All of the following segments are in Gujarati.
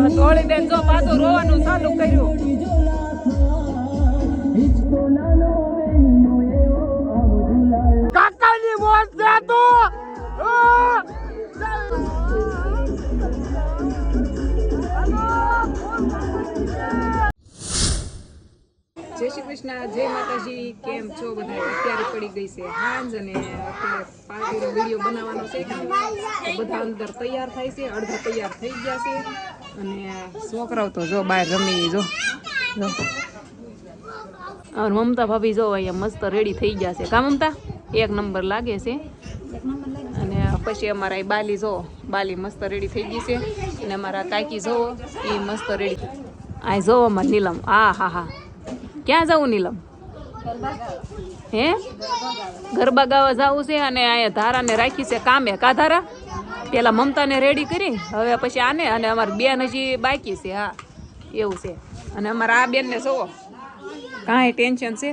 ધોળી બેન જો પાછું રોવાનું ચાલુ કર્યું. કાકાની મોત છે તું. જય શ્રી કૃષ્ણ, જય માતાજી. કેમ છો બધા? અત્યારે પડી ગઈ છે હાંજ અને અત્યારે પાર્ટીનો વિડીયો બનાવવાનો છે કે બધા અંદર તૈયાર થાય છે, અડધા તૈયાર થઈ ગયા છે અને છોકરાઓ તો જો બહાર રમી. જો મમતા ભાભી જો અહીંયા મસ્ત રેડી થઈ ગયા છે. કા મમતા? એક નંબર લાગે છે. અને પછી અમારા એ બાલી જો, બાલી મસ્ત રેડી થઈ ગઈ છે અને અમારા કાકી જોવો એ મસ્ત રેડી. આ જોવો અમારે નીલમ. હા. ક્યાં જવું નીલમ? હે ગરબા ગાવા જવું છે અને અહીંયા ધારાને રાખી છે કામે. કા ધારા? પેલા મમતાને રેડી કરી, હવે પછી આને, અને અમારી બેન હજી બાકી છે. હા એવું છે. અને અમારા આ બેનને જોવો કાંઈ ટેન્શન છે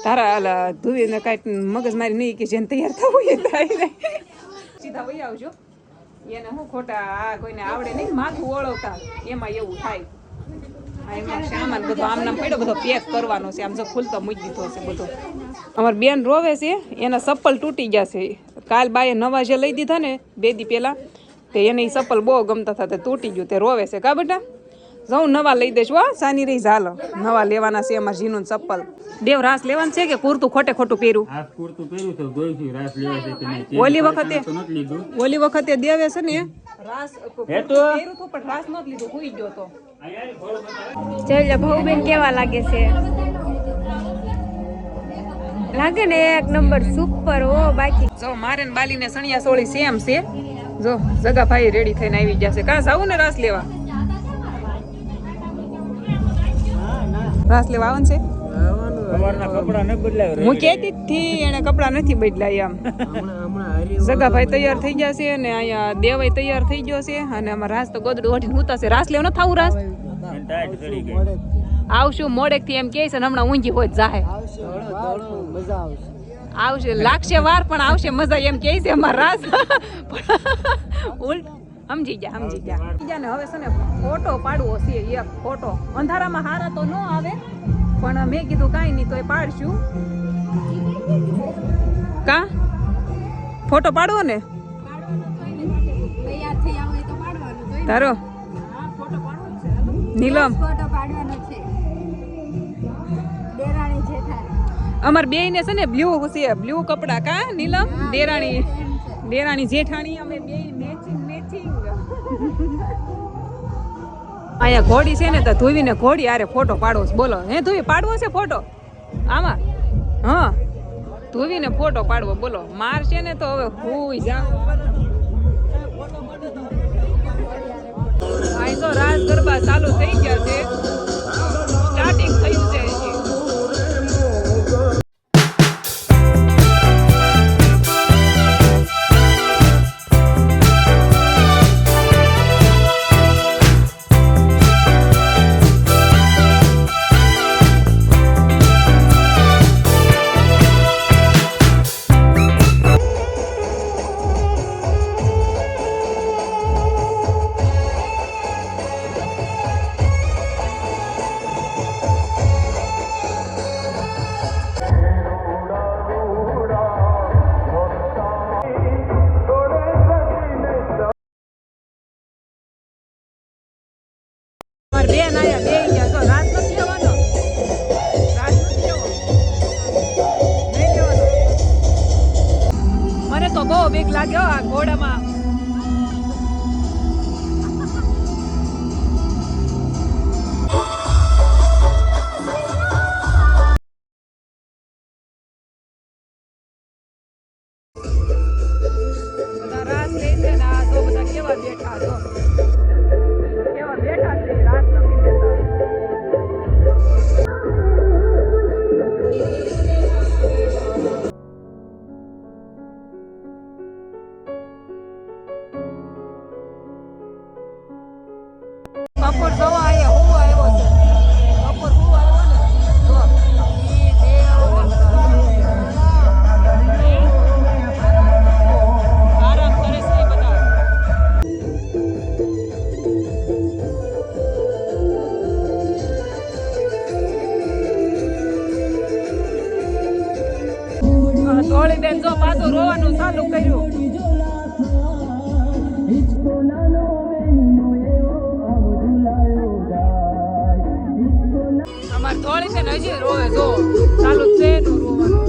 તારા ધુવીને કાંઈ મગજ મારી નહીં કે જેને તૈયાર થવું એ થાય. સીધા વહી આવજો. એને શું ખોટા આ કોઈને આવડે નહીં માથું ઓળવતા, એમાં એવું થાય. એમાં સામાન બધો આમ નામ પડ્યો, બધો પેક કરવાનો છે. આમ જો ખુલતો મૂકી દીધો છે બધો. અમારી બેન રોવે છે, એના ચપ્પલ તૂટી ગયા છે. કાલ બાએ નવા જે લઈ દીધા ને 2 દી પહેલા, તે એને એ ચપ્પલ બહુ ગમતા હતા, તે તૂટી ગયું, તે રોવે છે. કા બેટા? જાઉં નવા લઈ દઈશ. હો સાની રહી ચાલો, નવા લેવાના છે અમારે જીનું ચપ્પલ. દેવ રાસ લેવાનું છે કે કુર્તું ખોટું પહેર્યું? ઓલી વખતે દેવે છે ને રાસ પહેર્યું તો પણ રાસ નત લીધું, હુઈ ગયો તો. જોઈ ભાઉબેન કેવા લાગે છે? લાગે ને એક નંબર સુપર. હો બાકી જો મારે ને બાલીને સણિયા સોળી સેમ છે. જો જગાભાઈ રેડી થઈને આવી ગયા છે. કાં જાવું ને રાસ લેવા? રાસ લેવા આવવાનું છે. હું કહેતી હતી એને કપડા નથી બદલાય. આમ જગાભાઈ તૈયાર થઈ ગયા છે અને અહીંયા દેવાય તૈયાર થઈ ગયો છે અને અમારા રાસ તો ગોદડું ઓઢીને હુતા છે. રાસ લેવા ન થાવું? રાસ આવશું મોડેક થી એમ કે છે ને હમણાં ઊંઘી હોય જાહે. આવશે, લાગશે વાર પણ આવશે મજા એમ કે છે અમારા રાસ. ઉલટ સમજી ગયા ને હવે છે ને ફોટો પાડવો છે. એક ફોટો અંધારામાં હારા તો ન આવે પણ મેં કીધું કાંઈ નહીં તો એ પાડશું. કા ફોટો પાડવો ને તારો? નીલમ અમાર બે ને છે ને બ્લુ છે, બ્લુ કપડા. કા નીલમ? દેરાણી જેઠાણી અમે બે મેચિંગ. અહીંયા ઘોડી છે ને તો ધોવીને ઘોડી આરે ફોટો પાડવો છે. બોલો હે ધોવી પાડવો છે ફોટો આમાં? હા ધોવીને ફોટો પાડવો. બોલો માર છે ને તો હવે હુઈ જા. અહીં તો રાસ ગરબા ચાલુ થઈ ગયા છે, સ્ટાર્ટિંગ થયું છે. બેન આયા બે ગયા તો રાત નથી લેવાનો. રાત નથી લેવો, નહીં લેવાનો. મને તો બહુ બીક લાગ્યો આ ઘોડામાં. બધા રાત લે છે ને આ તો બધા કેવા બેઠા છો, કેવા બેઠા છે રાત નથી લેતા. બેન જો પાછું રોવાનું ચાલુ કર્યું. અમાર થોડી છે ને હજી રોવે જો ચાલુ જ છે એનું રોવાનું.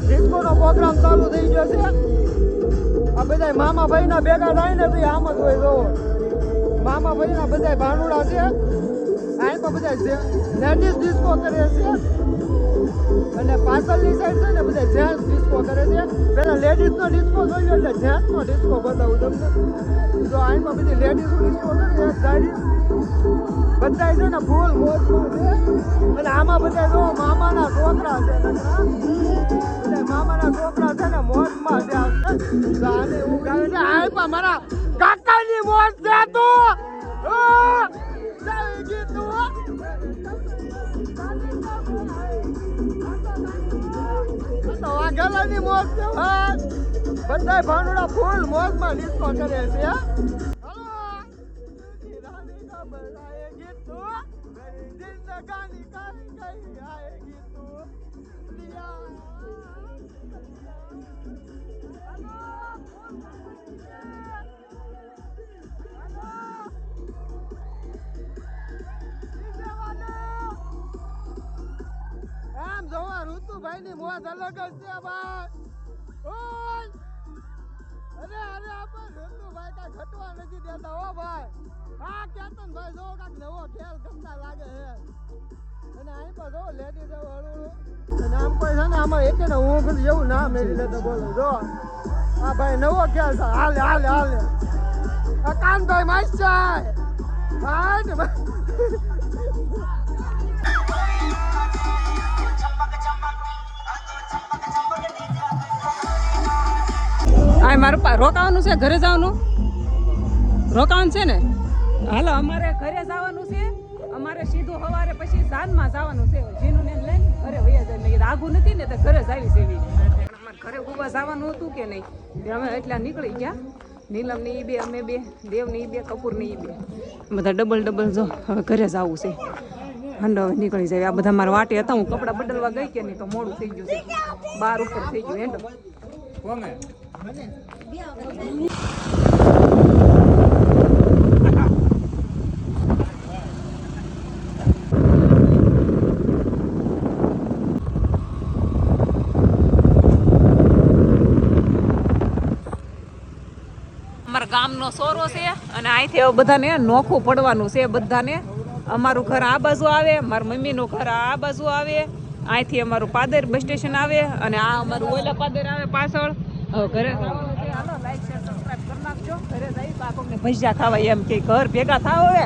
ડિસ્કોનો પ્રોગ્રામ ચાલુ થઈ ગયો છે. આ બધા મામા ભાઈ ના ભેગા થાય ને તો આમ જ હોય. જો મામા ભાઈ ના બધા ભાંડુડા છે. આ તો બધા લેડીઝ ડિસ્કો કરે છે અને પાછળની સાઈડ છે ને બધા જેન્ટ્સ ડિસ્કો કરે છે. પેલા લેડીઝ નો ડિસ્કો જોયો એટલે જેન્ટ્સ નો ડિસ્કો બતાવું તમને. જો આમાં બધી લેડીઝ ડિસ્કો કરે છે ગાડી બધા છે ને ફૂલ મોજમાં છે. અને આમાં બધા જો મામાના છોકરા છે નકરા. બધા મામાના છોકરા છે ને મોજમાં છે. આને એવું ગાવે છે આમાં મારા કાકાની મોજ છે તું. વાઘેલાની મોજ છે ભાઈ. બધા ભાંડુડા ફૂલ મોજમાં ડિસ્કો કરે છે. આમ જોવા ઋતુભાઈ ની મોજ અલગ જ છે ભાઈ. ઓય અરે અરે આપણે ઋતુભાઈ કાંઈ ઘટવા નથી દેતા હો ભાઈ. આ કેતન ભાઈ જો કાંઈક નવો ખેલ કરતા લાગે છે. અને અહીં પર જો લેડીઝ હળવું અને આમ કોઈ છે ને આમાં એક ને હું જેવું નામ મેળવી લેતો બોલો. જો આ ભાઈ નવો ખેલ છે. હાલે હાલે હાલે આ કાનભાઈ માસ્ટર હા ને આ મારું રોકાવાનું છે, ઘરે જવાનું રોકાવાનું છે ને. હાલો અમારે ઘરે જવાનું છે. અમારે સીધું સવારે પછી સાંજમાં જવાનું છે. જીનું ને લઈને ઘરે વયા જાય. મેં કીધું આગું નથી ને તો ઘરે જ આવી છે. અમારે ઘરે ઉભા જવાનું હતું કે નહીં તે અમે એટલા નીકળી ગયા. નીલમ ની બે, અમે બે, દેવ ની બે, કપૂર ની બે, બધા ડબલ ડબલ જો હવે ઘરે જવું છે. હંડો હવે નીકળી જાય. આ બધા મારા વાટે હતા. હું કપડાં બદલવા ગઈ કે નહીં તો મોડું થઈ ગયું છે. 12 ઉપર થઈ ગયું. હેન્ડો અમારા ગામનો સોરો છે અને અહીંથી હવે બધાને નોખું પડવાનું છે. બધાને અમારું ઘર આ બાજુ આવે, મારા મમ્મીનું ઘર આ બાજુ આવે. અહીંથી અમારું પાદર બસ સ્ટેશન આવે અને આ અમારું ઓલા પાદર આવે પાછળ. હવે ઘરે જવાનું છે. હાલો લાઈક શેર સબસ્ક્રાઇબ કરી નાખજો. ઘરે જઈ બાપકને ભજીયા ખાવા એમ કે ઘર ભેગા થાવ હવે.